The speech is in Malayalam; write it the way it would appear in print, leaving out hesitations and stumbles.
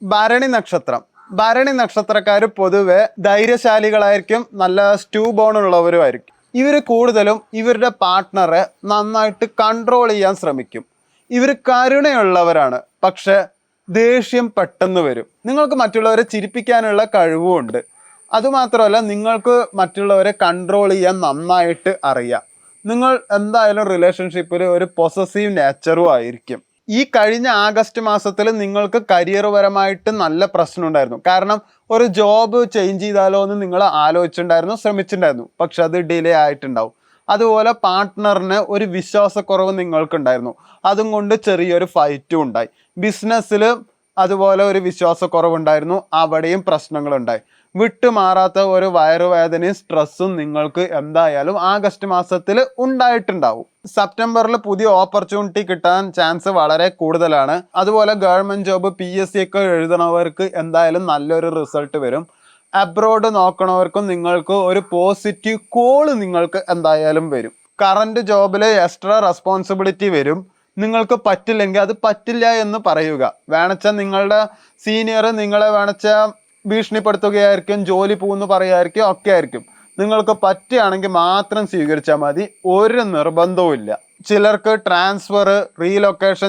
ഭരണി നക്ഷത്രം. ഭരണി നക്ഷത്രക്കാർ പൊതുവെ ധൈര്യശാലികളായിരിക്കും, നല്ല സ്റ്റൂ ബോൺ ഉള്ളവരുമായിരിക്കും. ഇവർ കൂടുതലും ഇവരുടെ പാർട്ട്ണറെ നന്നായിട്ട് കൺട്രോൾ ചെയ്യാൻ ശ്രമിക്കും. ഇവർ കരുണയുള്ളവരാണ്, പക്ഷെ ദേഷ്യം പെട്ടെന്ന് വരും. നിങ്ങൾക്ക് മറ്റുള്ളവരെ ചിരിപ്പിക്കാനുള്ള കഴിവുമുണ്ട്. അതുമാത്രമല്ല, നിങ്ങൾക്ക് മറ്റുള്ളവരെ കൺട്രോൾ ചെയ്യാൻ നന്നായിട്ട് അറിയാം. നിങ്ങൾ എന്തായാലും റിലേഷൻഷിപ്പിൽ ഒരു പൊസസീവ് നേച്ചറും ആയിരിക്കും. ഈ കഴിഞ്ഞ ആഗസ്റ്റ് മാസത്തിൽ നിങ്ങൾക്ക് കരിയർ പരമായിട്ട് നല്ല പ്രശ്നം ഉണ്ടായിരുന്നു. കാരണം ഒരു ജോബ് ചേഞ്ച് ചെയ്താലോ എന്ന് നിങ്ങൾ ആലോചിച്ചിട്ടുണ്ടായിരുന്നു, ശ്രമിച്ചിട്ടുണ്ടായിരുന്നു. പക്ഷെ അത് ഡിലേ ആയിട്ടുണ്ടാവും. അതുപോലെ പാർട്ട്ണറിന് ഒരു വിശ്വാസക്കുറവ് നിങ്ങൾക്കുണ്ടായിരുന്നു. അതും കൊണ്ട് ചെറിയൊരു ഫൈറ്റും ഉണ്ടായി. ബിസിനസ്സിൽ അതുപോലെ ഒരു വിശ്വാസക്കുറവുണ്ടായിരുന്നു, അവിടെയും പ്രശ്നങ്ങളുണ്ടായി. വിട്ടുമാറാത്ത ഒരു വയറുവേദനയും സ്ട്രെസ്സും നിങ്ങൾക്ക് എന്തായാലും ആഗസ്റ്റ് മാസത്തിൽ ഉണ്ടായിട്ടുണ്ടാവും. സെപ്റ്റംബറിൽ പുതിയ ഓപ്പർച്യൂണിറ്റി കിട്ടാൻ ചാൻസ് വളരെ കൂടുതലാണ്. അതുപോലെ ഗവൺമെൻറ് ജോബ്, PSC ഒക്കെ എഴുതണവർക്ക് എന്തായാലും നല്ലൊരു റിസൾട്ട് വരും. അബ്രോഡ് നോക്കണവർക്കും നിങ്ങൾക്ക് ഒരു പോസിറ്റീവ് കോള് നിങ്ങൾക്ക് എന്തായാലും വരും. കറണ്ട് ജോബിൽ എക്സ്ട്രാ റെസ്പോൺസിബിലിറ്റി വരും. നിങ്ങൾക്ക് പറ്റില്ലെങ്കിൽ അത് പറ്റില്ല എന്ന് പറയുക. വേണച്ചാൽ നിങ്ങളുടെ സീനിയർ നിങ്ങളെ വേണച്ചാൽ ഭീഷണിപ്പെടുത്തുകയായിരിക്കും, ജോലി പോകുന്നു പറയുമായിരിക്കും, ഒക്കെ ആയിരിക്കും. നിങ്ങൾക്ക് പറ്റുകയാണെങ്കിൽ മാത്രം സ്വീകരിച്ചാൽ മതി, ഒരു നിർബന്ധവും ഇല്ല. ചിലർക്ക് ട്രാൻസ്ഫർ, റീലൊക്കേഷൻ